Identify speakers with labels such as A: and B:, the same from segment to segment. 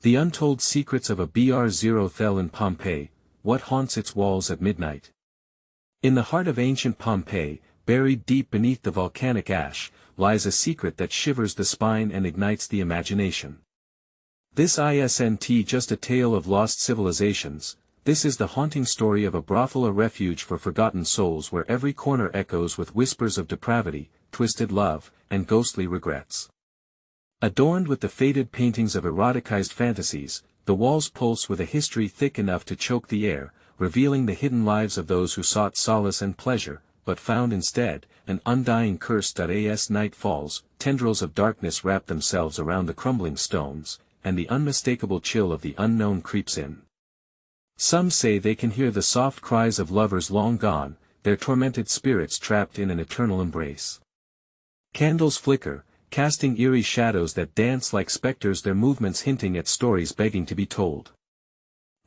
A: The untold secrets of a BR0THEL in Pompeii, what haunts its walls at midnight. In the heart of ancient Pompeii, buried deep beneath the volcanic ash, lies a secret that shivers the spine and ignites the imagination. This isn't just a tale of lost civilizations, this is the haunting story of a brothel, a refuge for forgotten souls where every corner echoes with whispers of depravity, twisted love, and ghostly regrets. Adorned with the faded paintings of eroticized fantasies, the walls pulse with a history thick enough to choke the air, revealing the hidden lives of those who sought solace and pleasure, but found instead, an undying curse. As night falls, tendrils of darkness wrap themselves around the crumbling stones, and the unmistakable chill of the unknown creeps in. Some say they can hear the soft cries of lovers long gone, their tormented spirits trapped in an eternal embrace. Candles flicker, casting eerie shadows that dance like specters, their movements hinting at stories begging to be told.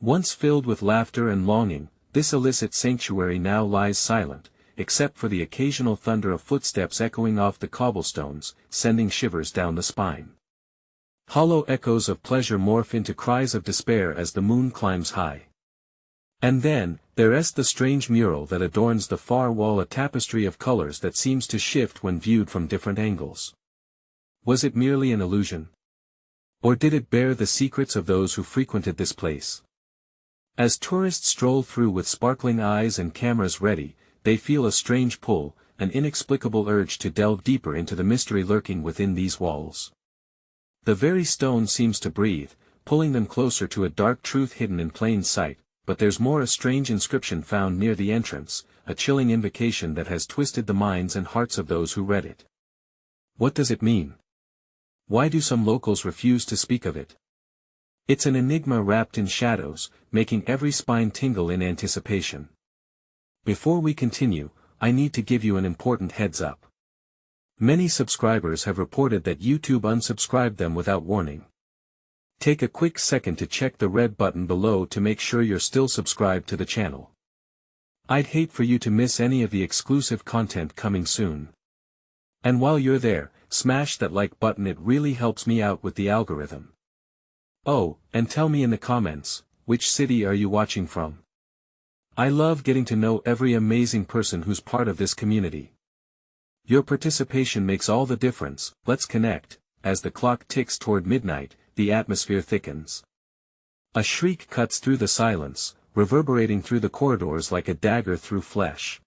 A: Once filled with laughter and longing, this illicit sanctuary now lies silent, except for the occasional thunder of footsteps echoing off the cobblestones, sending shivers down the spine. Hollow echoes of pleasure morph into cries of despair as the moon climbs high. And then, there's the strange mural that adorns the far wall, a tapestry of colors that seems to shift when viewed from different angles. Was it merely an illusion? Or did it bear the secrets of those who frequented this place? As tourists stroll through with sparkling eyes and cameras ready, they feel a strange pull, an inexplicable urge to delve deeper into the mystery lurking within these walls. The very stone seems to breathe, pulling them closer to a dark truth hidden in plain sight, but there's more, a strange inscription found near the entrance, a chilling invocation that has twisted the minds and hearts of those who read it. What does it mean? Why do some locals refuse to speak of it? It's an enigma wrapped in shadows, making every spine tingle in anticipation. Before we continue, I need to give you an important heads up. Many subscribers have reported that YouTube unsubscribed them without warning. Take a quick second to check the red button below to make sure you're still subscribed to the channel. I'd hate for you to miss any of the exclusive content coming soon. And while you're there, smash that like button, it really helps me out with the algorithm. Oh, and tell me in the comments, which city are you watching from? I love getting to know every amazing person who's part of this community. Your participation makes all the difference. Let's connect. As the clock ticks toward midnight, the atmosphere thickens. A shriek cuts through the silence, reverberating through the corridors like a dagger through flesh.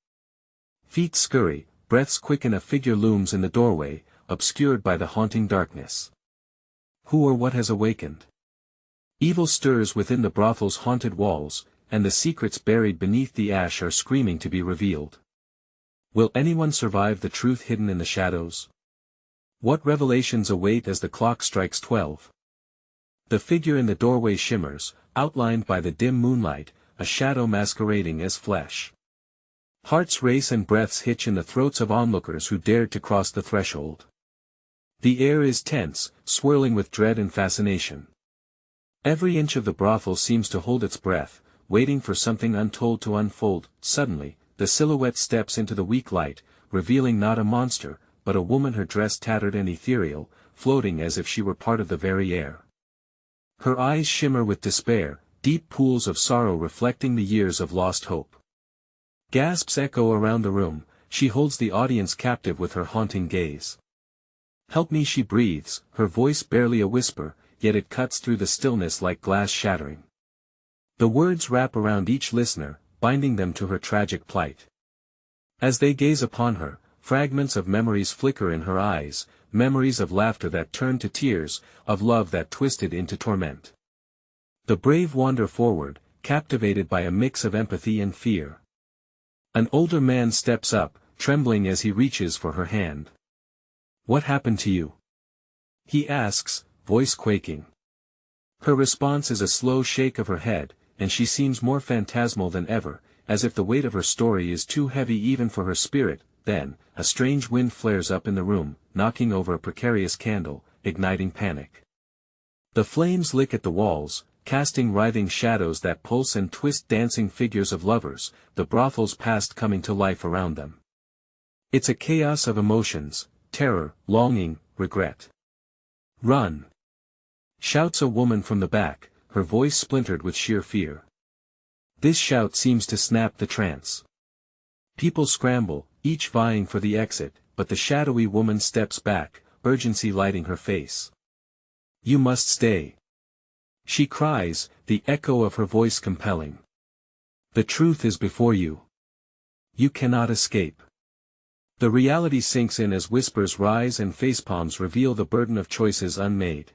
A: Feet scurry, breaths quicken, a figure looms in the doorway, obscured by the haunting darkness. Who or what has awakened? Evil stirs within the brothel's haunted walls, and the secrets buried beneath the ash are screaming to be revealed. Will anyone survive the truth hidden in the shadows? What revelations await as the clock strikes 12? The figure in the doorway shimmers, outlined by the dim moonlight, a shadow masquerading as flesh. Hearts race and breaths hitch in the throats of onlookers who dared to cross the threshold. The air is tense, swirling with dread and fascination. Every inch of the brothel seems to hold its breath, waiting for something untold to unfold. Suddenly, the silhouette steps into the weak light, revealing not a monster, but a woman, her dress tattered and ethereal, floating as if she were part of the very air. Her eyes shimmer with despair, deep pools of sorrow reflecting the years of lost hope. Gasps echo around the room, she holds the audience captive with her haunting gaze. Help me, she breathes, her voice barely a whisper, yet it cuts through the stillness like glass shattering. The words wrap around each listener, binding them to her tragic plight. As they gaze upon her, fragments of memories flicker in her eyes, memories of laughter that turned to tears, of love that twisted into torment. The brave wander forward, captivated by a mix of empathy and fear. An older man steps up, trembling as he reaches for her hand. What happened to you? He asks, voice quaking. Her response is a slow shake of her head, and she seems more phantasmal than ever, as if the weight of her story is too heavy even for her spirit. Then, a strange wind flares up in the room, knocking over a precarious candle, igniting panic. The flames lick at the walls, casting writhing shadows that pulse and twist, dancing figures of lovers, the brothel's past coming to life around them. It's a chaos of emotions, terror, longing, regret. Run! shouts a woman from the back, her voice splintered with sheer fear. This shout seems to snap the trance. People scramble, each vying for the exit, but the shadowy woman steps back, urgency lighting her face. "You must stay," she cries, the echo of her voice compelling. "The truth is before you. You cannot escape." The reality sinks in as whispers rise and facepalms reveal the burden of choices unmade.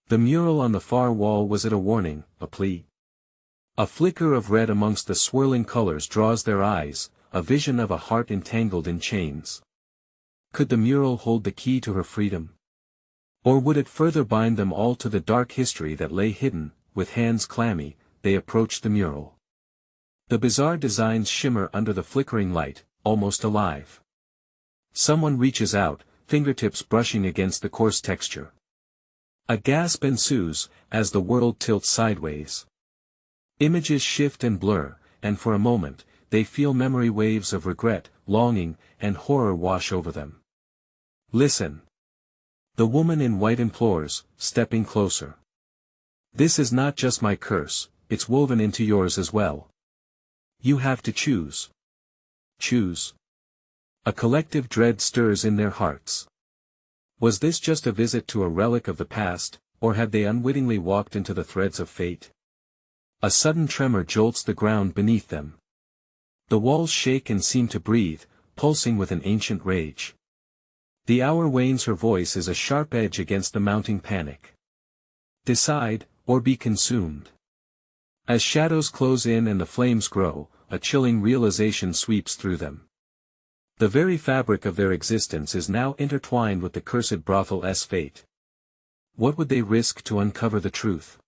A: The mural on the far wall, was it a warning, a plea? A flicker of red amongst the swirling colors draws their eyes, a vision of a heart entangled in chains. Could the mural hold the key to her freedom? Or would it further bind them all to the dark history that lay hidden? With hands clammy, they approach the mural. The bizarre designs shimmer under the flickering light, almost alive. Someone reaches out, fingertips brushing against the coarse texture. A gasp ensues, as the world tilts sideways. Images shift and blur, and for a moment, they feel memory waves of regret, longing, and horror wash over them. "Listen." The woman in white implores, stepping closer. "This is not just my curse, it's woven into yours as well. You have to choose." Choose. A collective dread stirs in their hearts. Was this just a visit to a relic of the past, or had they unwittingly walked into the threads of fate? A sudden tremor jolts the ground beneath them. The walls shake and seem to breathe, pulsing with an ancient rage. The hour wanes, her voice is a sharp edge against the mounting panic. Decide, or be consumed. As shadows close in and the flames grow, a chilling realization sweeps through them. The very fabric of their existence is now intertwined with the cursed brothel's fate. What would they risk to uncover the truth?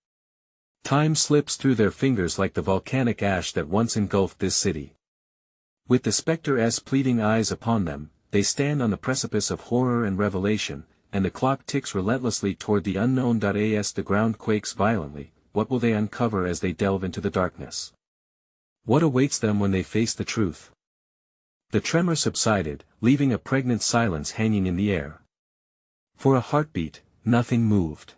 A: Time slips through their fingers like the volcanic ash that once engulfed this city. With the spectre's pleading eyes upon them, they stand on the precipice of horror and revelation, and the clock ticks relentlessly toward the unknown. As the ground quakes violently, what will they uncover as they delve into the darkness? What awaits them when they face the truth? The tremor subsided, leaving a pregnant silence hanging in the air. For a heartbeat, nothing moved.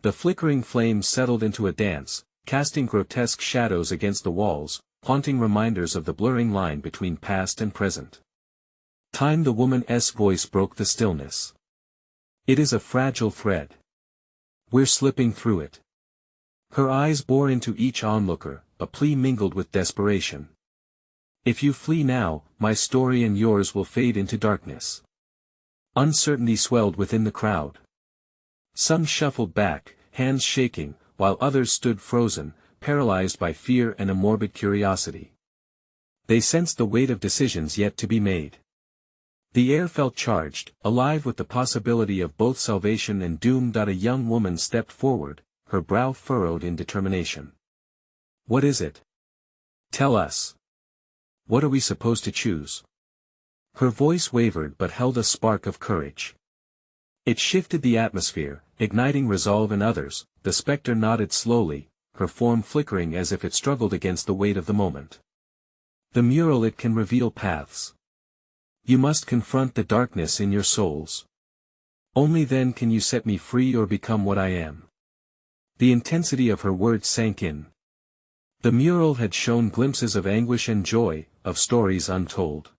A: The flickering flames settled into a dance, casting grotesque shadows against the walls, haunting reminders of the blurring line between past and present. Time. The woman's voice broke the stillness. "It is a fragile thread. We're slipping through it." Her eyes bore into each onlooker, a plea mingled with desperation. "If you flee now, my story and yours will fade into darkness." Uncertainty swelled within the crowd. Some shuffled back, hands shaking, while others stood frozen, paralyzed by fear and a morbid curiosity. They sensed the weight of decisions yet to be made. The air felt charged, alive with the possibility of both salvation and doom. A young woman stepped forward, her brow furrowed in determination. "What is it? Tell us. What are we supposed to choose?" Her voice wavered but held a spark of courage. It shifted the atmosphere, igniting resolve in others. The spectre nodded slowly, her form flickering as if it struggled against the weight of the moment. "The mural, it can reveal paths. You must confront the darkness in your souls. Only then can you set me free or become what I am." The intensity of her words sank in. The mural had shown glimpses of anguish and joy, of stories untold.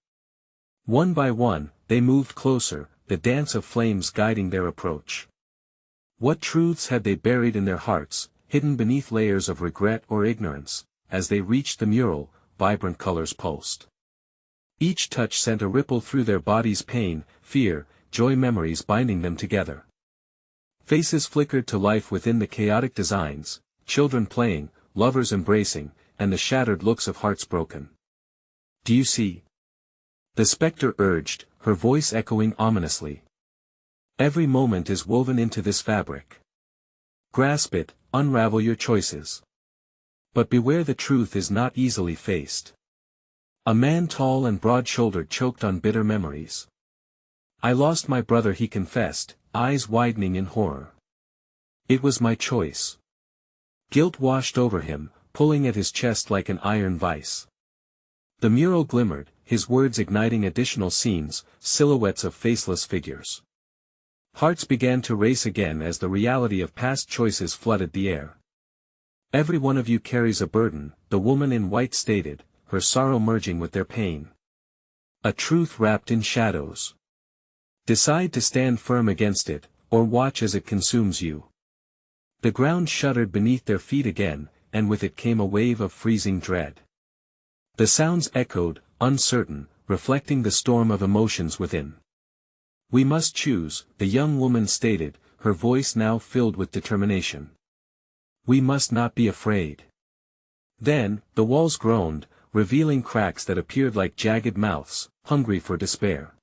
A: One by one, they moved closer, the dance of flames guiding their approach. What truths had they buried in their hearts, hidden beneath layers of regret or ignorance? As they reached the mural, vibrant colors pulsed. Each touch sent a ripple through their bodies, pain, fear, joy, memories binding them together. Faces flickered to life within the chaotic designs, children playing, lovers embracing, and the shattered looks of hearts broken. "Do you see?" the spectre urged, her voice echoing ominously. "Every moment is woven into this fabric. Grasp it, unravel your choices. But beware, the truth is not easily faced." A man tall and broad-shouldered choked on bitter memories. "I lost my brother," he confessed, eyes widening in horror. "It was my choice." Guilt washed over him, pulling at his chest like an iron vice. The mural glimmered, his words igniting additional scenes, silhouettes of faceless figures. Hearts began to race again as the reality of past choices flooded the air. "Every one of you carries a burden," the woman in white stated, her sorrow merging with their pain. "A truth wrapped in shadows. Decide to stand firm against it, or watch as it consumes you." The ground shuddered beneath their feet again, and with it came a wave of freezing dread. The sounds echoed, uncertain, reflecting the storm of emotions within. "We must choose," the young woman stated, her voice now filled with determination. "We must not be afraid." Then, the walls groaned, revealing cracks that appeared like jagged mouths, hungry for despair.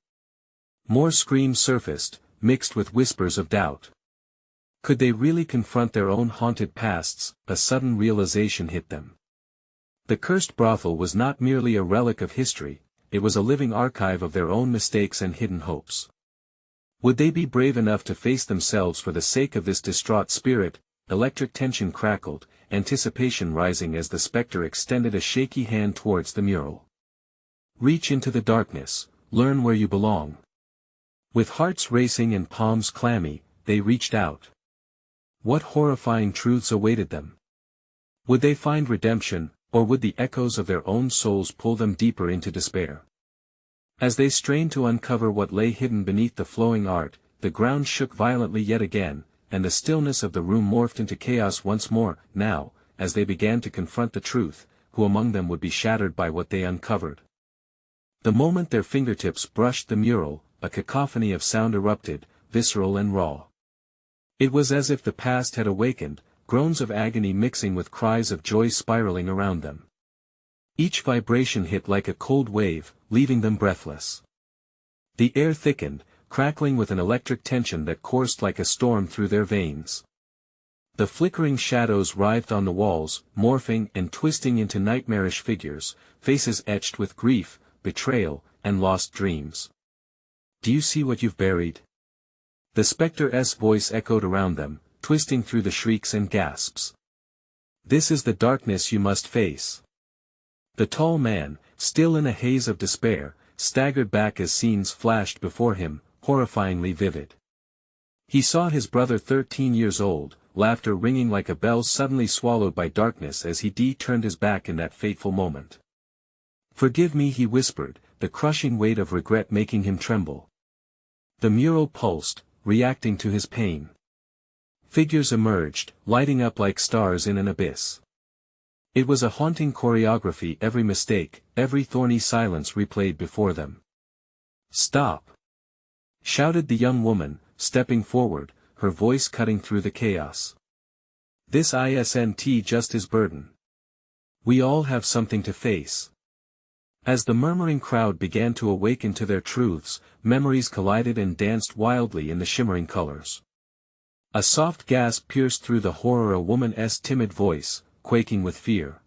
A: More screams surfaced, mixed with whispers of doubt. Could they really confront their own haunted pasts? A sudden realization hit them. The cursed brothel was not merely a relic of history, it was a living archive of their own mistakes and hidden hopes. Would they be brave enough to face themselves for the sake of this distraught spirit? Electric tension crackled, anticipation rising as the specter extended a shaky hand towards the mural. "Reach into the darkness, learn where you belong." With hearts racing and palms clammy, they reached out. What horrifying truths awaited them? Would they find redemption, or would the echoes of their own souls pull them deeper into despair? As they strained to uncover what lay hidden beneath the flowing art, the ground shook violently yet again, and the stillness of the room morphed into chaos once more. Now, as they began to confront the truth, who among them would be shattered by what they uncovered? The moment their fingertips brushed the mural, a cacophony of sound erupted, visceral and raw. It was as if the past had awakened, groans of agony mixing with cries of joy spiraling around them. Each vibration hit like a cold wave, leaving them breathless. The air thickened, crackling with an electric tension that coursed like a storm through their veins. The flickering shadows writhed on the walls, morphing and twisting into nightmarish figures, faces etched with grief, betrayal, and lost dreams. "Do you see what you've buried?" The spectre's voice echoed around them, twisting through the shrieks and gasps. "This is the darkness you must face." The tall man, still in a haze of despair, staggered back as scenes flashed before him, horrifyingly vivid. He saw his brother 13 years old, laughter ringing like a bell suddenly swallowed by darkness as he turned his back in that fateful moment. "Forgive me," he whispered, the crushing weight of regret making him tremble. The mural pulsed, reacting to his pain. Figures emerged, lighting up like stars in an abyss. It was a haunting choreography, every mistake, every thorny silence replayed before them. "Stop!" shouted the young woman, stepping forward, her voice cutting through the chaos. "This isn't just his burden. We all have something to face." As the murmuring crowd began to awaken to their truths, memories collided and danced wildly in the shimmering colors. A soft gasp pierced through the horror, a woman's timid voice, quaking with fear.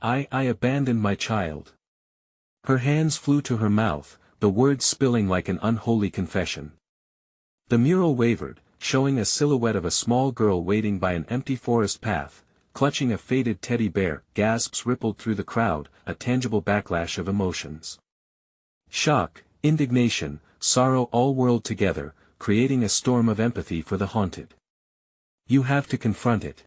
A: I abandoned my child." Her hands flew to her mouth, the words spilling like an unholy confession. The mural wavered, showing a silhouette of a small girl waiting by an empty forest path, clutching a faded teddy bear. Gasps rippled through the crowd, a tangible backlash of emotions. Shock, indignation, sorrow all whirled together, creating a storm of empathy for the haunted. "You have to confront it,"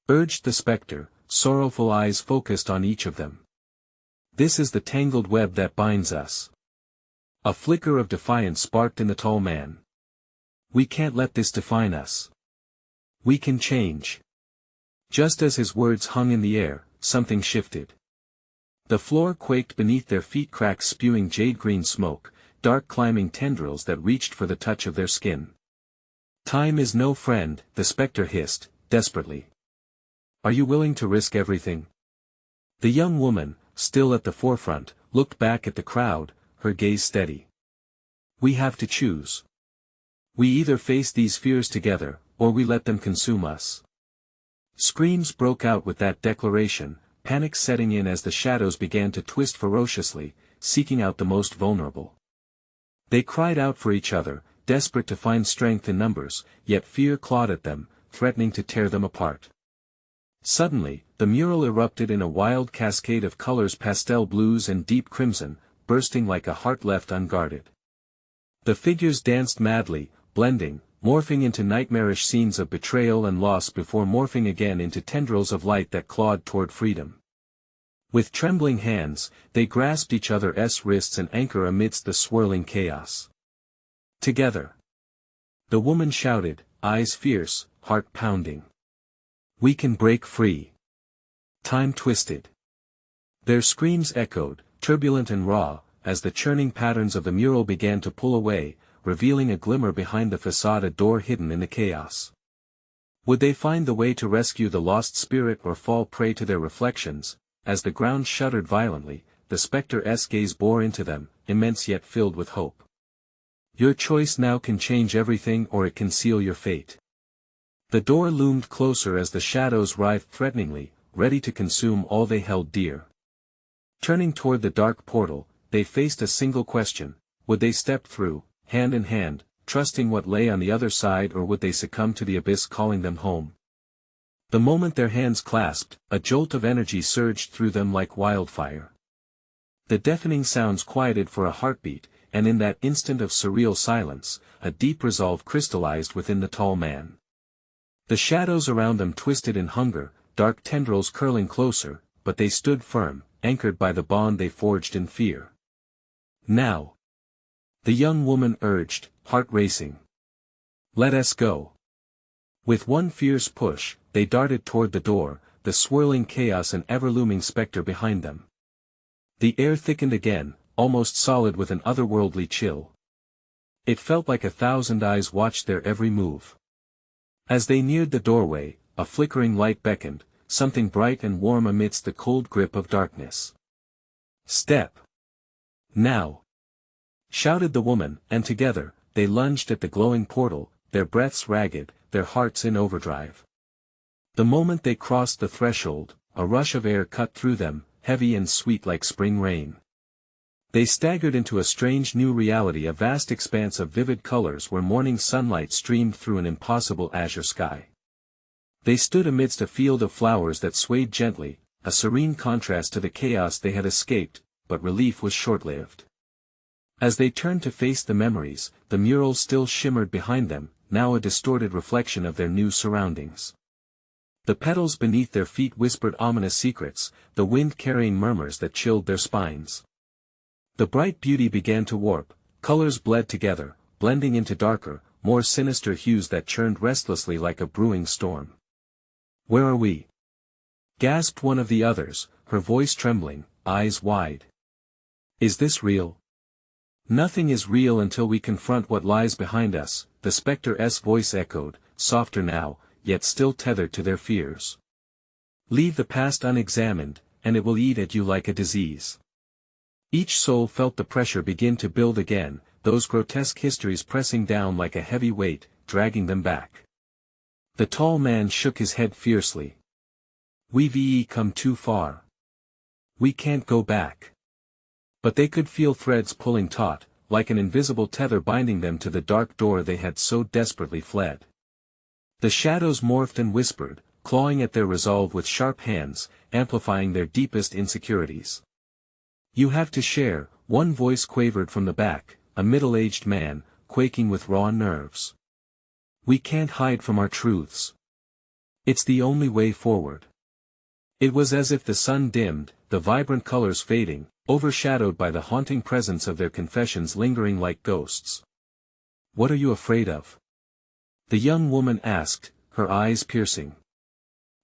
A: urged the specter, sorrowful eyes focused on each of them. "This is the tangled web that binds us." A flicker of defiance sparked in the tall man. "We can't let this define us. We can change." Just as his words hung in the air, something shifted. The floor quaked beneath their feet, cracks spewing jade-green smoke, dark climbing tendrils that reached for the touch of their skin. "Time is no friend," the specter hissed, desperately. "Are you willing to risk everything?" The young woman, still at the forefront, looked back at the crowd, her gaze steady. "We have to choose. We either face these fears together, or we let them consume us." Screams broke out with that declaration, panic setting in as the shadows began to twist ferociously, seeking out the most vulnerable. They cried out for each other, desperate to find strength in numbers, yet fear clawed at them, threatening to tear them apart. Suddenly, the mural erupted in a wild cascade of colors, pastel blues and deep crimson, bursting like a heart left unguarded. The figures danced madly, blending, morphing into nightmarish scenes of betrayal and loss before morphing again into tendrils of light that clawed toward freedom. With trembling hands, they grasped each other's wrists and anchor amidst the swirling chaos. Together. The woman shouted, eyes fierce, heart pounding. We can break free. Time twisted. Their screams echoed, turbulent and raw, as the churning patterns of the mural began to pull away, revealing a glimmer behind the facade, a door hidden in the chaos. Would they find the way to rescue the lost spirit or fall prey to their reflections? As the ground shuddered violently, the spectre's gaze bore into them, immense yet filled with hope. Your choice now can change everything, or it can seal your fate. The door loomed closer as the shadows writhed threateningly, ready to consume all they held dear. Turning toward the dark portal, they faced a single question: would they step through, hand in hand, trusting what lay on the other side, or would they succumb to the abyss calling them home? The moment their hands clasped, a jolt of energy surged through them like wildfire. The deafening sounds quieted for a heartbeat, and in that instant of surreal silence, a deep resolve crystallized within the tall man. The shadows around them twisted in hunger, dark tendrils curling closer, but they stood firm, anchored by the bond they forged in fear. Now. The young woman urged, heart racing. Let us go. With one fierce push, they darted toward the door, the swirling chaos an ever-looming specter behind them. The air thickened again, almost solid with an otherworldly chill. It felt like 1,000 eyes watched their every move. As they neared the doorway, a flickering light beckoned, something bright and warm amidst the cold grip of darkness. Step. Now. Shouted the woman, and together, they lunged at the glowing portal, their breaths ragged, their hearts in overdrive. The moment they crossed the threshold, a rush of air cut through them, heavy and sweet like spring rain. They staggered into a strange new reality, a vast expanse of vivid colors where morning sunlight streamed through an impossible azure sky. They stood amidst a field of flowers that swayed gently, a serene contrast to the chaos they had escaped, but relief was short-lived. As they turned to face the memories, the mural still shimmered behind them, now a distorted reflection of their new surroundings. The petals beneath their feet whispered ominous secrets, the wind carrying murmurs that chilled their spines. The bright beauty began to warp, colors bled together, blending into darker, more sinister hues that churned restlessly like a brewing storm. Where are we? Gasped one of the others, her voice trembling, eyes wide. Is this real? Nothing is real until we confront what lies behind us, the spectre's voice echoed, softer now, yet still tethered to their fears. Leave the past unexamined, and it will eat at you like a disease. Each soul felt the pressure begin to build again, those grotesque histories pressing down like a heavy weight, dragging them back. The tall man shook his head fiercely. We've come too far. We can't go back. But they could feel threads pulling taut, like an invisible tether binding them to the dark door they had so desperately fled. The shadows morphed and whispered, clawing at their resolve with sharp hands, amplifying their deepest insecurities. You have to share, one voice quavered from the back, a middle-aged man, quaking with raw nerves. We can't hide from our truths. It's the only way forward. It was as if the sun dimmed, the vibrant colors fading, overshadowed by the haunting presence of their confessions lingering like ghosts. What are you afraid of? The young woman asked, her eyes piercing.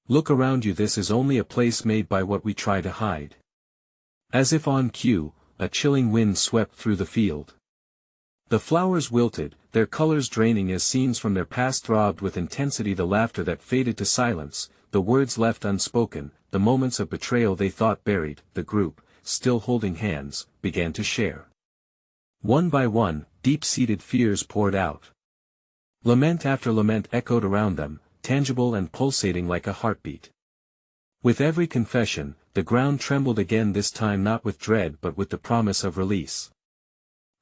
A: Look around you, this is only a place made by what we try to hide. As if on cue, a chilling wind swept through the field. The flowers wilted, their colors draining as scenes from their past throbbed with intensity, the laughter that faded to silence, the words left unspoken, the moments of betrayal they thought buried. The group, still holding hands, began to share. One by one, deep-seated fears poured out. Lament after lament echoed around them, tangible and pulsating like a heartbeat. With every confession, the ground trembled again, this time not with dread but with the promise of release.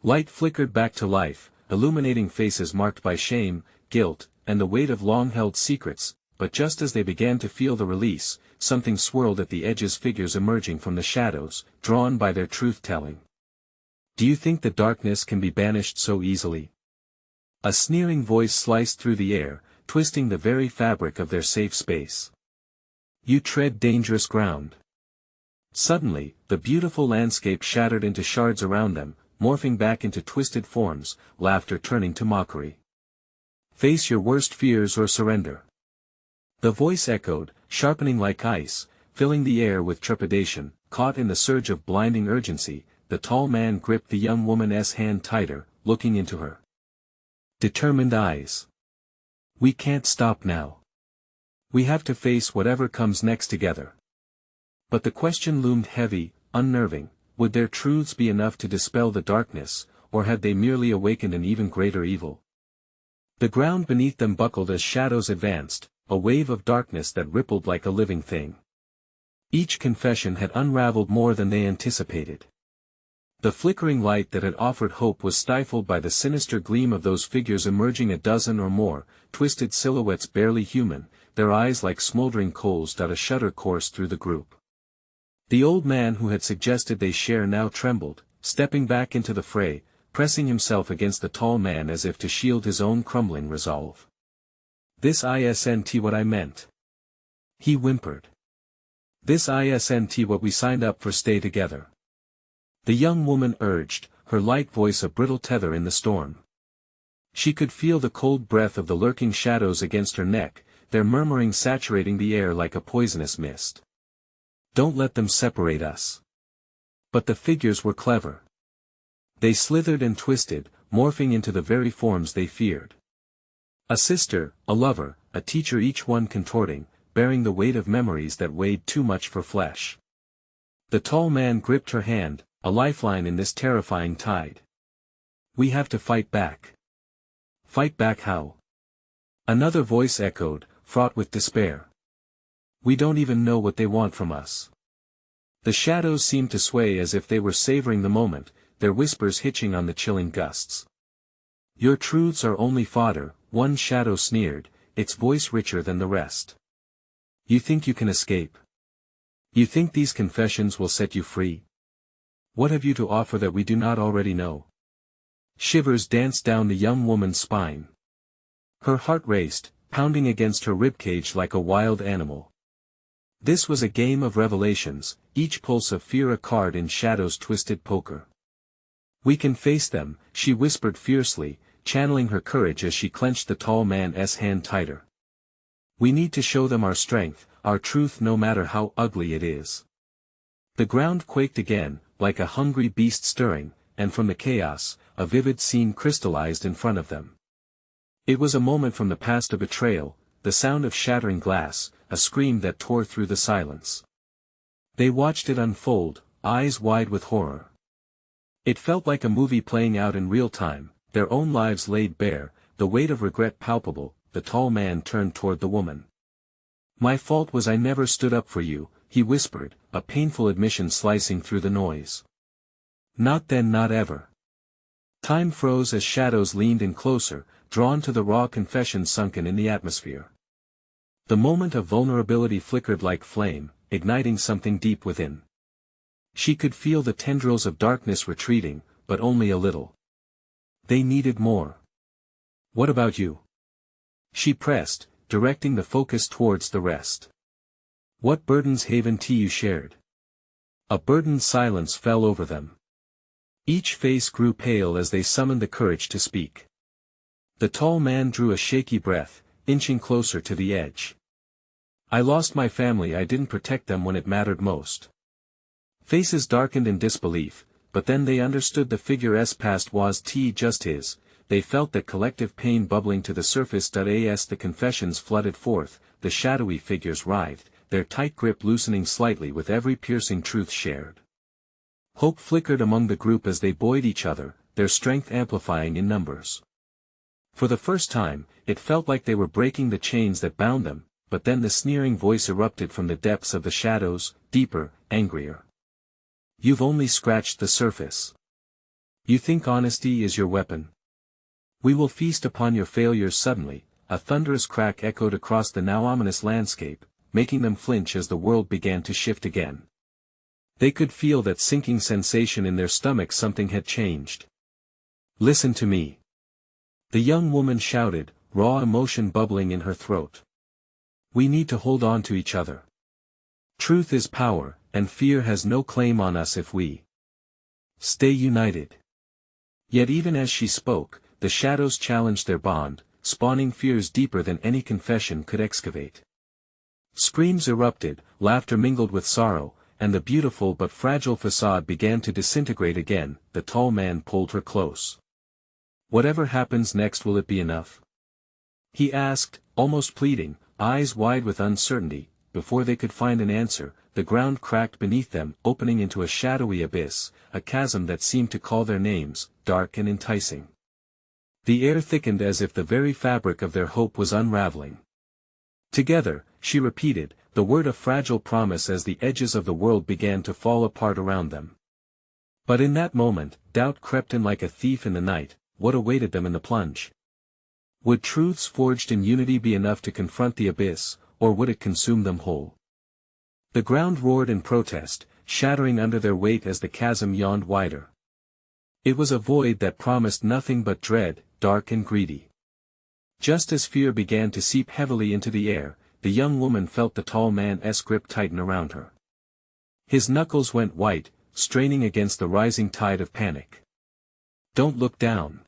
A: Light flickered back to life, illuminating faces marked by shame, guilt, and the weight of long-held secrets, but just as they began to feel the release, something swirled at the edges, figures emerging from the shadows, drawn by their truth-telling. Do you think the darkness can be banished so easily? A sneering voice sliced through the air, twisting the very fabric of their safe space. You tread dangerous ground. Suddenly, the beautiful landscape shattered into shards around them, morphing back into twisted forms, laughter turning to mockery. Face your worst fears or surrender. The voice echoed, sharpening like ice, filling the air with trepidation. Caught in the surge of blinding urgency, the tall man gripped the young woman's hand tighter, looking into her determined eyes. We can't stop now. We have to face whatever comes next together. But the question loomed heavy, unnerving. Would their truths be enough to dispel the darkness, or had they merely awakened an even greater evil? The ground beneath them buckled as shadows advanced, a wave of darkness that rippled like a living thing. Each confession had unraveled more than they anticipated. The flickering light that had offered hope was stifled by the sinister gleam of those figures emerging, a dozen or more, twisted silhouettes barely human, their eyes like smoldering coals dot a shudder course through the group. The old man who had suggested they share now trembled, stepping back into the fray, pressing himself against the tall man as if to shield his own crumbling resolve. This isn't what I meant. He whimpered. This isn't what we signed up for. Stay together. The young woman urged, her light voice a brittle tether in the storm. She could feel the cold breath of the lurking shadows against her neck, their murmuring saturating the air like a poisonous mist. Don't let them separate us. But the figures were clever. They slithered and twisted, morphing into the very forms they feared. A sister, a lover, a teacher, each one contorting, bearing the weight of memories that weighed too much for flesh. The tall man gripped her hand, a lifeline in this terrifying tide. We have to fight back. Fight back how? Another voice echoed, fraught with despair. We don't even know what they want from us. The shadows seemed to sway as if they were savoring the moment, their whispers hitching on the chilling gusts. Your truths are only fodder, one shadow sneered, its voice richer than the rest. You think you can escape? You think these confessions will set you free? What have you to offer that we do not already know? Shivers danced down the young woman's spine. Her heart raced, pounding against her ribcage like a wild animal. This was a game of revelations, each pulse of fear a card in Shadow's twisted poker. We can face them, she whispered fiercely, channeling her courage as she clenched the tall man's hand tighter. We need to show them our strength, our truth, no matter how ugly it is. The ground quaked again, like a hungry beast stirring, and from the chaos, a vivid scene crystallized in front of them. It was a moment from the past, a betrayal, the sound of shattering glass, a scream that tore through the silence. They watched it unfold, eyes wide with horror. It felt like a movie playing out in real time, their own lives laid bare, the weight of regret palpable. The tall man turned toward the woman. My fault was I never stood up for you, he whispered, a painful admission slicing through the noise. Not then, not ever. Time froze as shadows leaned in closer, drawn to the raw confession sunken in the atmosphere. The moment of vulnerability flickered like flame, igniting something deep within. She could feel the tendrils of darkness retreating, but only a little. They needed more. What about you? She pressed, directing the focus towards the rest. What burdens haven't you shared? A burdened silence fell over them. Each face grew pale as they summoned the courage to speak. The tall man drew a shaky breath, inching closer to the edge. I lost my family, I didn't protect them when it mattered most. Faces darkened in disbelief, but then they understood the figure's past was just his. They felt that collective pain bubbling to the surface. As the confessions flooded forth, the shadowy figures writhed, their tight grip loosening slightly with every piercing truth shared. Hope flickered among the group as they buoyed each other, their strength amplifying in numbers. For the first time, it felt like they were breaking the chains that bound them, but then the sneering voice erupted from the depths of the shadows, deeper, angrier. You've only scratched the surface. You think honesty is your weapon? We will feast upon your failures. Suddenly, a thunderous crack echoed across the now ominous landscape, making them flinch as the world began to shift again. They could feel that sinking sensation in their stomachs. Something had changed. Listen to me. The young woman shouted, raw emotion bubbling in her throat. We need to hold on to each other. Truth is power, and fear has no claim on us if we stay united. Yet even as she spoke, the shadows challenged their bond, spawning fears deeper than any confession could excavate. Screams erupted, laughter mingled with sorrow, and the beautiful but fragile facade began to disintegrate again. The tall man pulled her close. Whatever happens next, will it be enough? He asked, almost pleading, eyes wide with uncertainty. Before they could find an answer, the ground cracked beneath them, opening into a shadowy abyss, a chasm that seemed to call their names, dark and enticing. The air thickened as if the very fabric of their hope was unraveling. Together, she repeated, the word of fragile promise as the edges of the world began to fall apart around them. But in that moment, doubt crept in like a thief in the night. What awaited them in the plunge? Would truths forged in unity be enough to confront the abyss, or would it consume them whole? The ground roared in protest, shattering under their weight as the chasm yawned wider. It was a void that promised nothing but dread, dark and greedy. Just as fear began to seep heavily into the air, the young woman felt the tall man's grip tighten around her. His knuckles went white, straining against the rising tide of panic. Don't look down,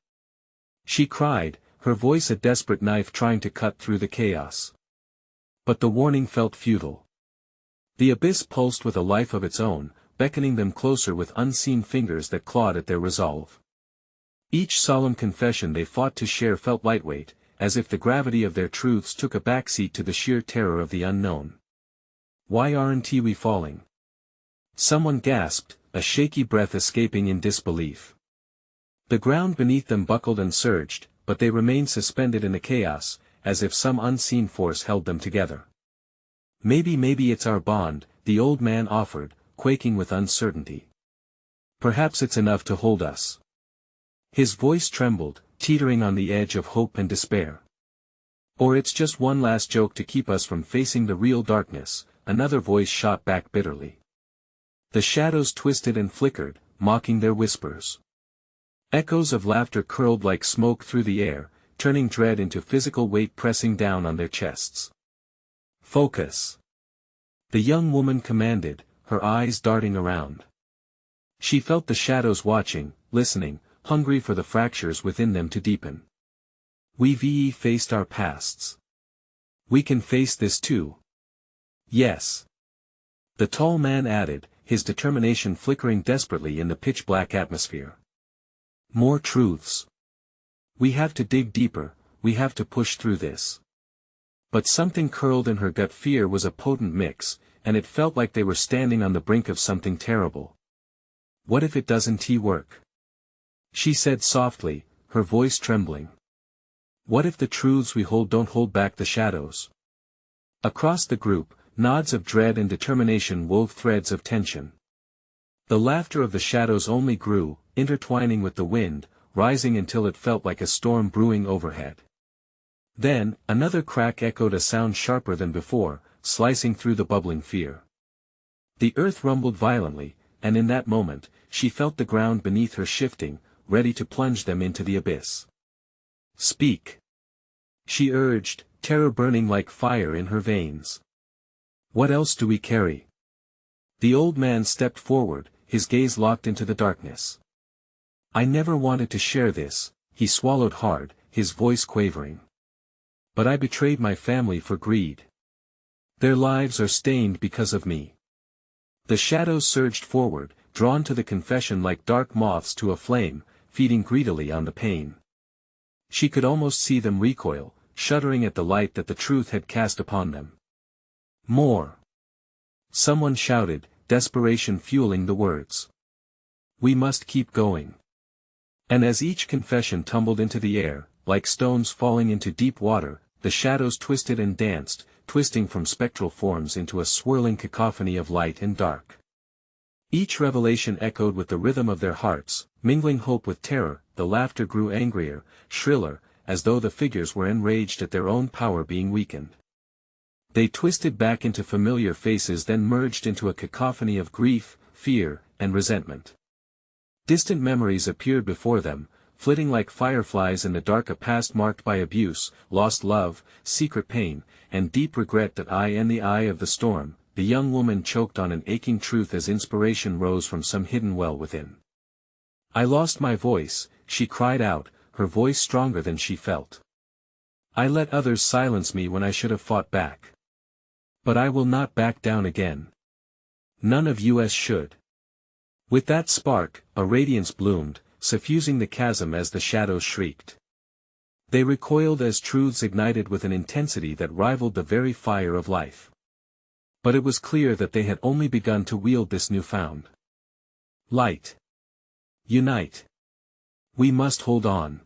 A: she cried, her voice a desperate knife trying to cut through the chaos. But the warning felt futile. The abyss pulsed with a life of its own, beckoning them closer with unseen fingers that clawed at their resolve. Each solemn confession they fought to share felt lightweight, as if the gravity of their truths took a backseat to the sheer terror of the unknown. Why aren't we falling? Someone gasped, a shaky breath escaping in disbelief. The ground beneath them buckled and surged, but they remained suspended in the chaos, as if some unseen force held them together. Maybe it's our bond, the old man offered, quaking with uncertainty. Perhaps it's enough to hold us. His voice trembled, teetering on the edge of hope and despair. Or it's just one last joke to keep us from facing the real darkness, another voice shot back bitterly. The shadows twisted and flickered, mocking their whispers. Echoes of laughter curled like smoke through the air, turning dread into physical weight pressing down on their chests. Focus, the young woman commanded, her eyes darting around. She felt the shadows watching, listening, hungry for the fractures within them to deepen. We've faced our pasts. We can face this too. Yes. The tall man added, his determination flickering desperately in the pitch-black atmosphere. More truths. We have to dig deeper, we have to push through this. But something curled in her gut. Fear was a potent mix, and it felt like they were standing on the brink of something terrible. What if it doesn't work? She said softly, her voice trembling. What if the truths we hold don't hold back the shadows? Across the group, nods of dread and determination wove threads of tension. The laughter of the shadows only grew, intertwining with the wind, rising until it felt like a storm brewing overhead. Then, another crack echoed, a sound sharper than before, slicing through the bubbling fear. The earth rumbled violently, and in that moment, she felt the ground beneath her shifting, ready to plunge them into the abyss. Speak, she urged, terror burning like fire in her veins. What else do we carry? The old man stepped forward, his gaze locked into the darkness. I never wanted to share this, he swallowed hard, his voice quavering. But I betrayed my family for greed. Their lives are stained because of me. The shadows surged forward, drawn to the confession like dark moths to a flame, feeding greedily on the pain. She could almost see them recoil, shuddering at the light that the truth had cast upon them. More. Someone shouted, desperation fueling the words. We must keep going. And as each confession tumbled into the air, like stones falling into deep water, the shadows twisted and danced, twisting from spectral forms into a swirling cacophony of light and dark. Each revelation echoed with the rhythm of their hearts, mingling hope with terror. The laughter grew angrier, shriller, as though the figures were enraged at their own power being weakened. They twisted back into familiar faces, then merged into a cacophony of grief, fear, and resentment. Distant memories appeared before them, flitting like fireflies in the dark, a past marked by abuse, lost love, secret pain, and deep regret. That I in the eye of the storm, the young woman choked on an aching truth as inspiration rose from some hidden well within. I lost my voice, she cried out, her voice stronger than she felt. I let others silence me when I should have fought back. But I will not back down again. None of us should. With that spark, a radiance bloomed, suffusing the chasm as the shadows shrieked. They recoiled as truths ignited with an intensity that rivaled the very fire of life. But it was clear that they had only begun to wield this newfound light. Unite. We must hold on.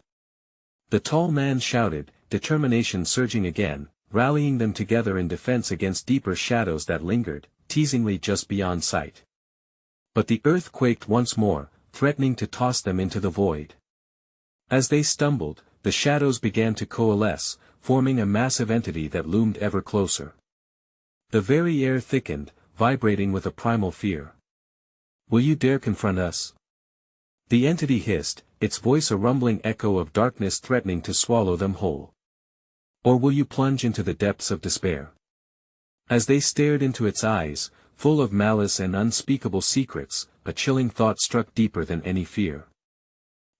A: The tall man shouted, determination surging again, rallying them together in defense against deeper shadows that lingered, teasingly just beyond sight. But the earth quaked once more, threatening to toss them into the void. As they stumbled, the shadows began to coalesce, forming a massive entity that loomed ever closer. The very air thickened, vibrating with a primal fear. Will you dare confront us? The entity hissed, its voice a rumbling echo of darkness threatening to swallow them whole. Or will you plunge into the depths of despair? As they stared into its eyes, full of malice and unspeakable secrets, a chilling thought struck deeper than any fear.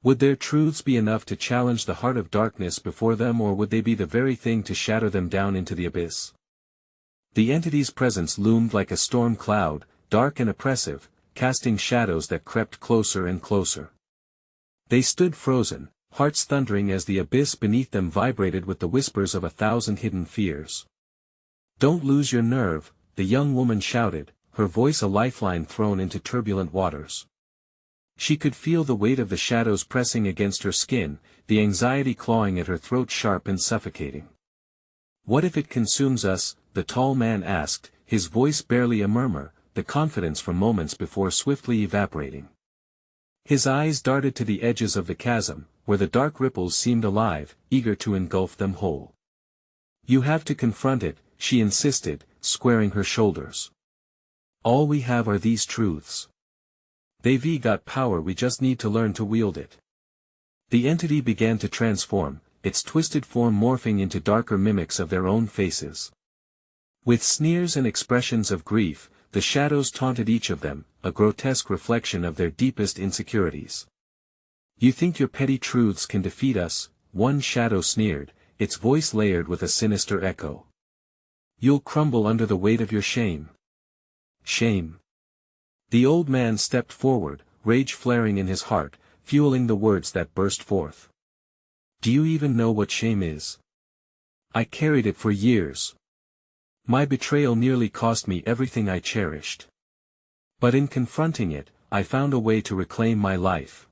A: Would their truths be enough to challenge the heart of darkness before them, or would they be the very thing to shatter them down into the abyss? The entity's presence loomed like a storm cloud, dark and oppressive, casting shadows that crept closer and closer. They stood frozen, hearts thundering as the abyss beneath them vibrated with the whispers of 1,000 hidden fears. Don't lose your nerve, the young woman shouted, her voice a lifeline thrown into turbulent waters. She could feel the weight of the shadows pressing against her skin, the anxiety clawing at her throat sharp and suffocating. What if it consumes us? The tall man asked, his voice barely a murmur, the confidence from moments before swiftly evaporating. His eyes darted to the edges of the chasm, where the dark ripples seemed alive, eager to engulf them whole. You have to confront it, she insisted, squaring her shoulders. All we have are these truths. They've got power, we just need to learn to wield it. The entity began to transform, its twisted form morphing into darker mimics of their own faces. With sneers and expressions of grief, the shadows taunted each of them, a grotesque reflection of their deepest insecurities. You think your petty truths can defeat us? One shadow sneered, its voice layered with a sinister echo. You'll crumble under the weight of your shame. Shame. The old man stepped forward, rage flaring in his heart, fueling the words that burst forth. Do you even know what shame is? I carried it for years. My betrayal nearly cost me everything I cherished. But in confronting it, I found a way to reclaim my life.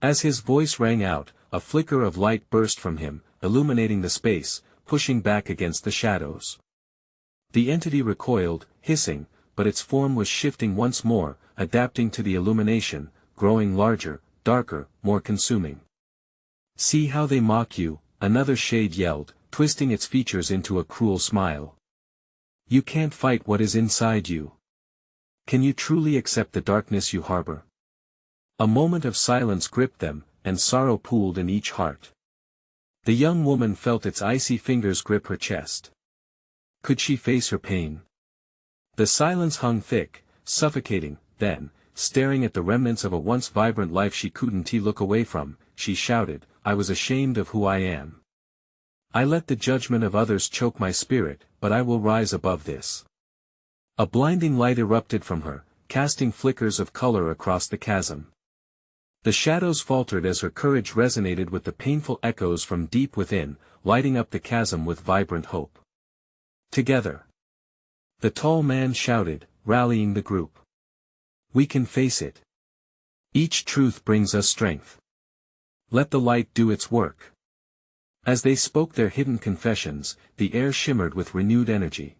A: As his voice rang out, a flicker of light burst from him, illuminating the space, pushing back against the shadows. The entity recoiled, hissing, but its form was shifting once more, adapting to the illumination, growing larger, darker, more consuming. See how they mock you, another shade yelled, twisting its features into a cruel smile. You can't fight what is inside you. Can you truly accept the darkness you harbor? A moment of silence gripped them, and sorrow pooled in each heart. The young woman felt its icy fingers grip her chest. Could she face her pain? The silence hung thick, suffocating, then, staring at the remnants of a once vibrant life she couldn't look away from, she shouted, I was ashamed of who I am. I let the judgment of others choke my spirit, but I will rise above this. A blinding light erupted from her, casting flickers of color across the chasm. The shadows faltered as her courage resonated with the painful echoes from deep within, lighting up the chasm with vibrant hope. Together. The tall man shouted, rallying the group. We can face it. Each truth brings us strength. Let the light do its work. As they spoke their hidden confessions, the air shimmered with renewed energy.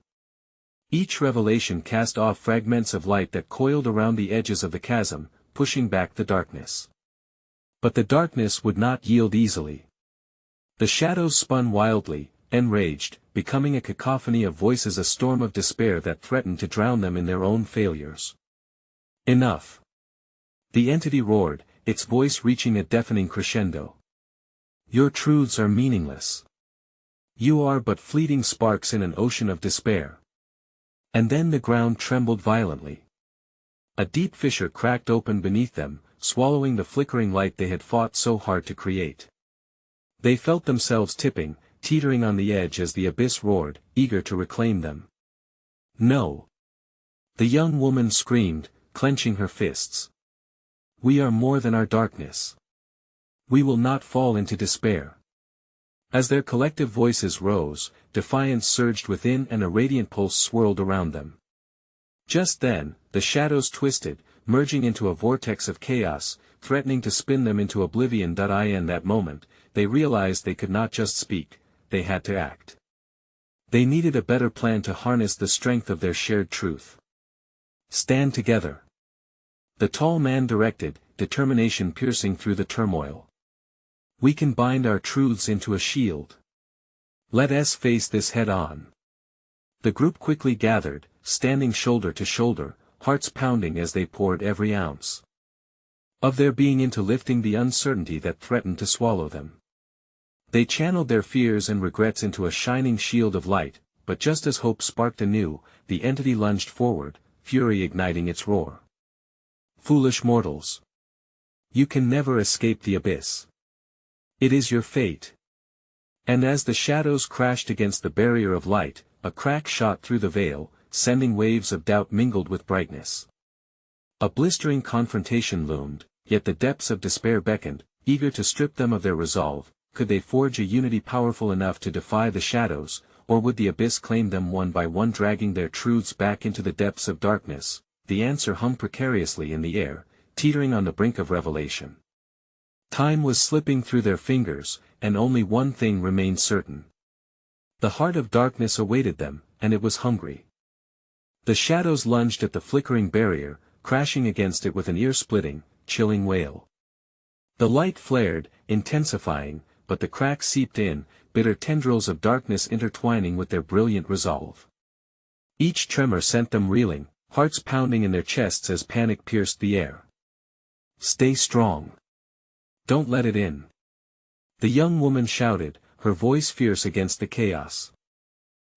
A: Each revelation cast off fragments of light that coiled around the edges of the chasm, pushing back the darkness. But the darkness would not yield easily. The shadows spun wildly, enraged, becoming a cacophony of voices, a storm of despair that threatened to drown them in their own failures. Enough! The entity roared, its voice reaching a deafening crescendo. Your truths are meaningless. You are but fleeting sparks in an ocean of despair. And then the ground trembled violently. A deep fissure cracked open beneath them, swallowing the flickering light they had fought so hard to create. They felt themselves tipping, teetering on the edge as the abyss roared, eager to reclaim them. No! The young woman screamed, clenching her fists. We are more than our darkness. We will not fall into despair. As their collective voices rose, defiance surged within and a radiant pulse swirled around them. Just then, the shadows twisted, merging into a vortex of chaos, threatening to spin them into oblivion. In that moment, they realized they could not just speak, they had to act. They needed a better plan to harness the strength of their shared truth. Stand together. The tall man directed, determination piercing through the turmoil. We can bind our truths into a shield. Let us face this head on. The group quickly gathered, standing shoulder to shoulder, hearts pounding as they poured every ounce of their being into lifting the uncertainty that threatened to swallow them. They channeled their fears and regrets into a shining shield of light, but just as hope sparked anew, the entity lunged forward, fury igniting its roar. Foolish mortals! You can never escape the abyss. It is your fate. And as the shadows crashed against the barrier of light, a crack shot through the veil, sending waves of doubt mingled with brightness. A blistering confrontation loomed, yet the depths of despair beckoned, eager to strip them of their resolve. Could they forge a unity powerful enough to defy the shadows, or would the abyss claim them one by one, dragging their truths back into the depths of darkness? The answer hung precariously in the air, teetering on the brink of revelation. Time was slipping through their fingers, and only one thing remained certain. The heart of darkness awaited them, and it was hungry. The shadows lunged at the flickering barrier, crashing against it with an ear-splitting, chilling wail. The light flared, intensifying, but the crack seeped in, bitter tendrils of darkness intertwining with their brilliant resolve. Each tremor sent them reeling, hearts pounding in their chests as panic pierced the air. Stay strong. Don't let it in. The young woman shouted, her voice fierce against the chaos.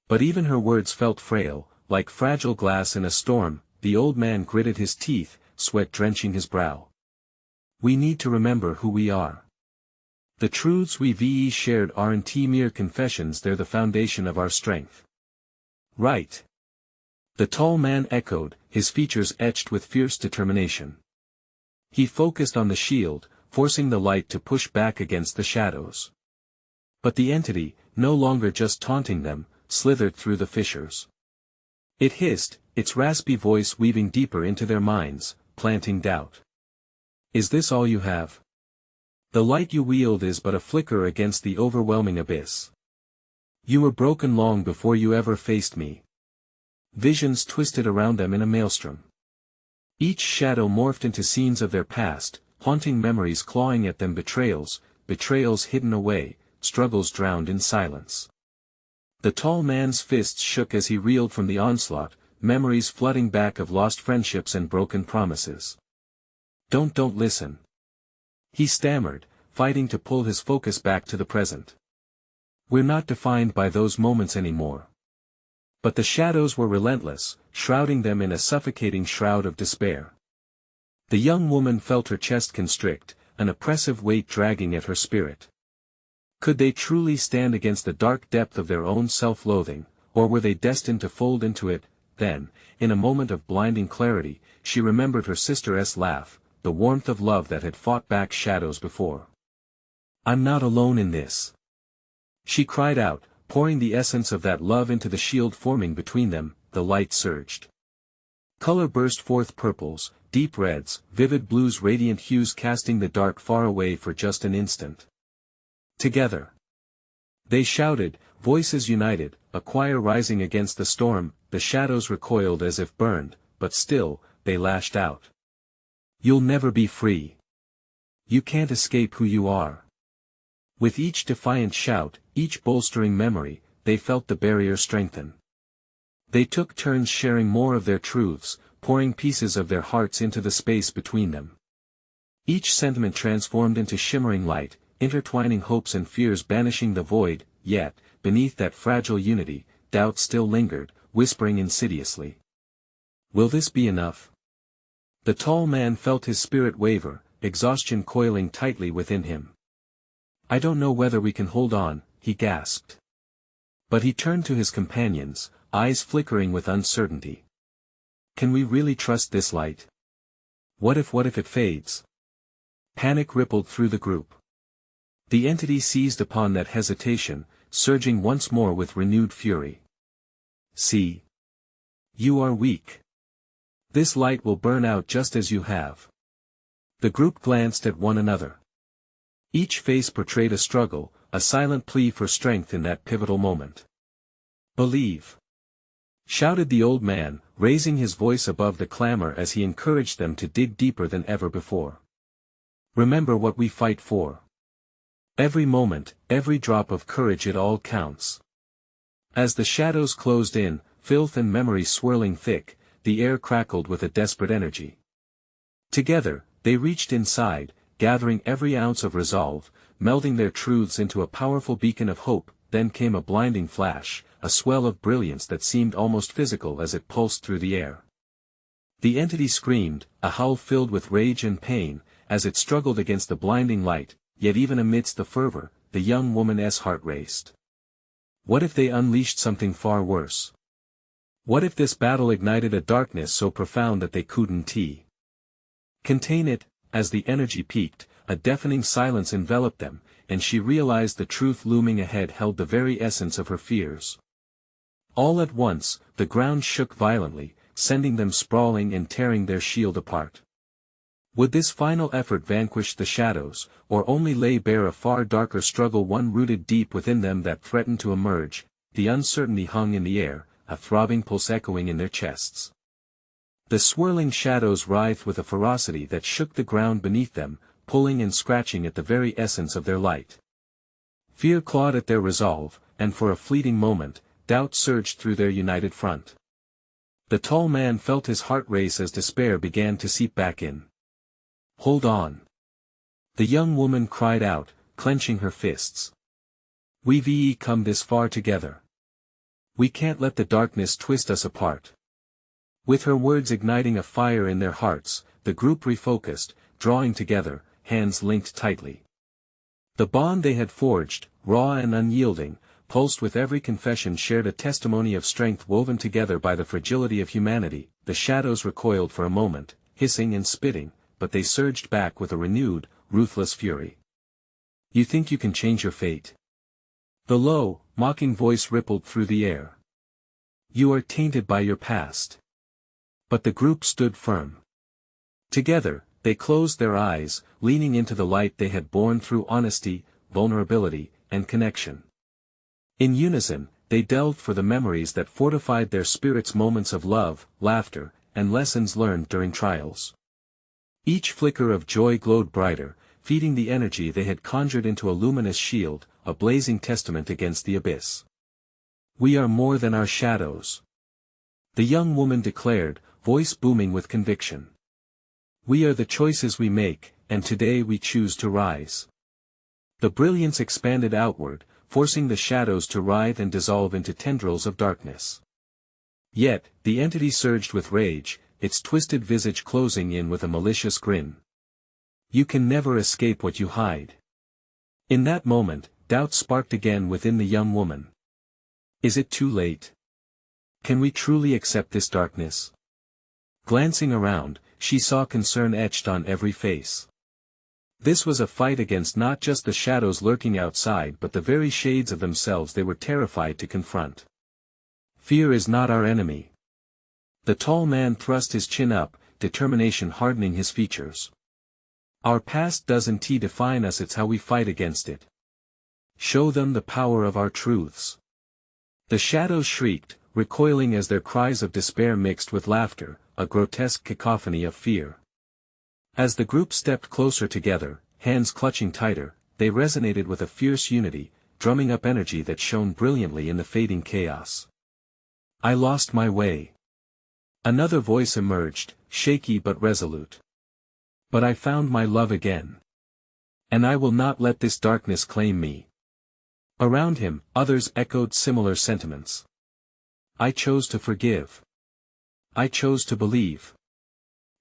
A: But even her words felt frail, like fragile glass in a storm. The old man gritted his teeth, sweat drenching his brow. We need to remember who we are. The truths we've shared aren't mere confessions, they're the foundation of our strength. Right. The tall man echoed, his features etched with fierce determination. He focused on the shield, forcing the light to push back against the shadows. But the entity, no longer just taunting them, slithered through the fissures. It hissed, its raspy voice weaving deeper into their minds, planting doubt. Is this all you have? The light you wield is but a flicker against the overwhelming abyss. You were broken long before you ever faced me. Visions twisted around them in a maelstrom. Each shadow morphed into scenes of their past, haunting memories clawing at them, betrayals hidden away, struggles drowned in silence. The tall man's fists shook as he reeled from the onslaught, memories flooding back of lost friendships and broken promises. Don't listen. He stammered, fighting to pull his focus back to the present. We're not defined by those moments anymore. But the shadows were relentless, shrouding them in a suffocating shroud of despair. The young woman felt her chest constrict, an oppressive weight dragging at her spirit. Could they truly stand against the dark depth of their own self-loathing, or were they destined to fold into it? Then, in a moment of blinding clarity, she remembered her sister's laugh, the warmth of love that had fought back shadows before. I'm not alone in this. She cried out, pouring the essence of that love into the shield forming between them. The light surged. Color burst forth, purples, deep reds, vivid blues, radiant hues casting the dark far away for just an instant. Together. They shouted, voices united, a choir rising against the storm. The shadows recoiled as if burned, but still, they lashed out. You'll never be free. You can't escape who you are. With each defiant shout, each bolstering memory, they felt the barrier strengthen. They took turns sharing more of their truths, pouring pieces of their hearts into the space between them. Each sentiment transformed into shimmering light, intertwining hopes and fears, banishing the void, yet, beneath that fragile unity, doubt still lingered, whispering insidiously. Will this be enough? The tall man felt his spirit waver, exhaustion coiling tightly within him. I don't know whether we can hold on, he gasped. But he turned to his companions, eyes flickering with uncertainty. Can we really trust this light? What if it fades? Panic rippled through the group. The entity seized upon that hesitation, surging once more with renewed fury. See. You are weak. This light will burn out just as you have. The group glanced at one another. Each face portrayed a struggle, a silent plea for strength in that pivotal moment. Believe! Shouted the old man, raising his voice above the clamor as he encouraged them to dig deeper than ever before. Remember what we fight for. Every moment, every drop of courage, it all counts. As the shadows closed in, filth and memory swirling thick, the air crackled with a desperate energy. Together, they reached inside, gathering every ounce of resolve, melding their truths into a powerful beacon of hope. Then came a blinding flash, a swell of brilliance that seemed almost physical as it pulsed through the air. The entity screamed, a howl filled with rage and pain, as it struggled against the blinding light, yet even amidst the fervor, the young woman's heart raced. What if they unleashed something far worse? What if this battle ignited a darkness so profound that they couldn't contain it? As the energy peaked, a deafening silence enveloped them, and she realized the truth looming ahead held the very essence of her fears. All at once, the ground shook violently, sending them sprawling and tearing their shield apart. Would this final effort vanquish the shadows, or only lay bare a far darker struggle, one rooted deep within them that threatened to emerge? The uncertainty hung in the air, a throbbing pulse echoing in their chests. The swirling shadows writhed with a ferocity that shook the ground beneath them, pulling and scratching at the very essence of their light. Fear clawed at their resolve, and for a fleeting moment, doubt surged through their united front. The tall man felt his heart race as despair began to seep back in. Hold on! The young woman cried out, clenching her fists. We've come this far together. We can't let the darkness twist us apart. With her words igniting a fire in their hearts, the group refocused, drawing together, hands linked tightly. The bond they had forged, raw and unyielding, pulsed with every confession, shared a testimony of strength woven together by the fragility of humanity. The shadows recoiled for a moment, hissing and spitting, but they surged back with a renewed, ruthless fury. You think you can change your fate? The low, mocking voice rippled through the air. You are tainted by your past. But the group stood firm. Together, they closed their eyes, leaning into the light they had borne through honesty, vulnerability, and connection. In unison, they delved for the memories that fortified their spirits, moments of love, laughter, and lessons learned during trials. Each flicker of joy glowed brighter, feeding the energy they had conjured into a luminous shield, a blazing testament against the abyss. We are more than our shadows. The young woman declared, voice booming with conviction. We are the choices we make, and today we choose to rise. The brilliance expanded outward, forcing the shadows to writhe and dissolve into tendrils of darkness. Yet, the entity surged with rage, its twisted visage closing in with a malicious grin. You can never escape what you hide. In that moment, doubt sparked again within the young woman. Is it too late? Can we truly accept this darkness? Glancing around, she saw concern etched on every face. This was a fight against not just the shadows lurking outside but the very shades of themselves they were terrified to confront. Fear is not our enemy. The tall man thrust his chin up, determination hardening his features. Our past doesn't define us, it's how we fight against it. Show them the power of our truths. The shadows shrieked, recoiling as their cries of despair mixed with laughter, a grotesque cacophony of fear. As the group stepped closer together, hands clutching tighter, they resonated with a fierce unity, drumming up energy that shone brilliantly in the fading chaos. I lost my way. Another voice emerged, shaky but resolute. But I found my love again. And I will not let this darkness claim me. Around him, others echoed similar sentiments. I chose to forgive. I chose to believe.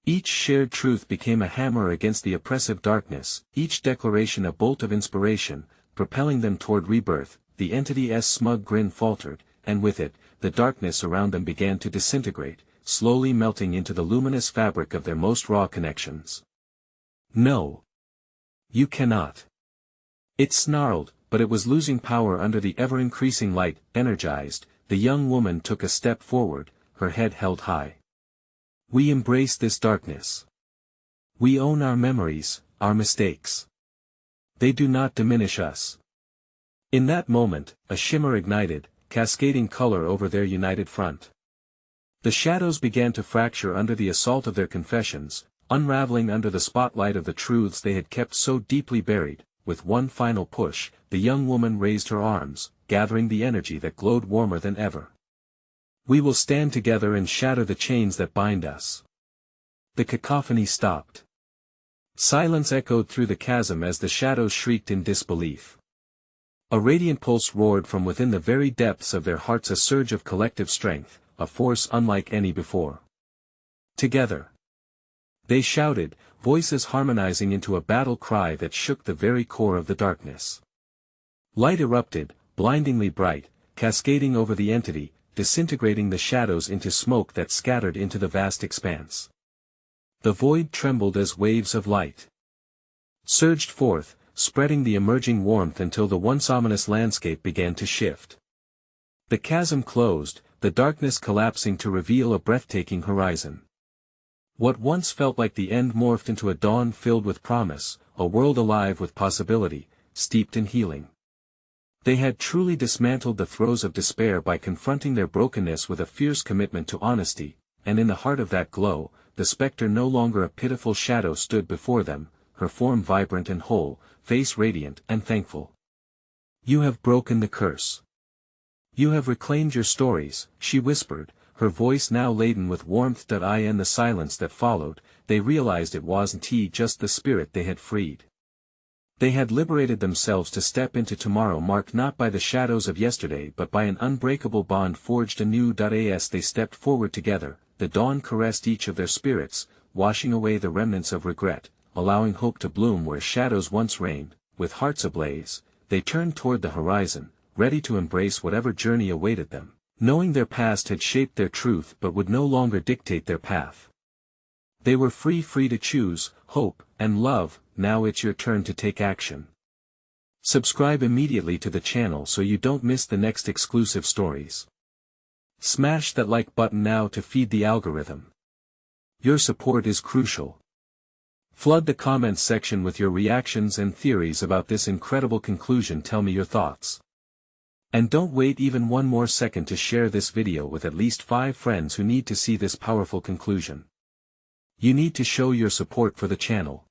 A: Each shared truth became a hammer against the oppressive darkness, each declaration a bolt of inspiration, propelling them toward rebirth. The entity's smug grin faltered, and with it, the darkness around them began to disintegrate, slowly melting into the luminous fabric of their most raw connections. No. You cannot. It snarled, but it was losing power under the ever-increasing light. Energized, the young woman took a step forward, her head held high. We embrace this darkness. We own our memories, our mistakes. They do not diminish us. In that moment, a shimmer ignited, cascading color over their united front. The shadows began to fracture under the assault of their confessions, unraveling under the spotlight of the truths they had kept so deeply buried. With one final push, the young woman raised her arms, gathering the energy that glowed warmer than ever. We will stand together and shatter the chains that bind us. The cacophony stopped. Silence echoed through the chasm as the shadows shrieked in disbelief. A radiant pulse roared from within the very depths of their hearts, a surge of collective strength, a force unlike any before. Together. They shouted, voices harmonizing into a battle cry that shook the very core of the darkness. Light erupted, blindingly bright, cascading over the entity, disintegrating the shadows into smoke that scattered into the vast expanse. The void trembled as waves of light surged forth, spreading the emerging warmth until the once ominous landscape began to shift. The chasm closed, the darkness collapsing to reveal a breathtaking horizon. What once felt like the end morphed into a dawn filled with promise, a world alive with possibility, steeped in healing. They had truly dismantled the throes of despair by confronting their brokenness with a fierce commitment to honesty, and in the heart of that glow, the spectre no longer a pitiful shadow stood before them, her form vibrant and whole, face radiant and thankful. You have broken the curse. You have reclaimed your stories, she whispered, her voice now laden with warmth. In the silence that followed, they realized it wasn't just the spirit they had freed. They had liberated themselves to step into tomorrow marked not by the shadows of yesterday but by an unbreakable bond forged anew. As they stepped forward together, the dawn caressed each of their spirits, washing away the remnants of regret, allowing hope to bloom where shadows once reigned. With hearts ablaze, they turned toward the horizon, ready to embrace whatever journey awaited them, knowing their past had shaped their truth but would no longer dictate their path. They were free to choose, hope, and love. Now it's your turn to take action. Subscribe immediately to the channel so you don't miss the next exclusive stories. Smash that like button now to feed the algorithm. Your support is crucial. Flood the comments section with your reactions and theories about this incredible conclusion. Tell me your thoughts. And don't wait even one more second to share this video with at least 5 friends who need to see this powerful conclusion. You need to show your support for the channel.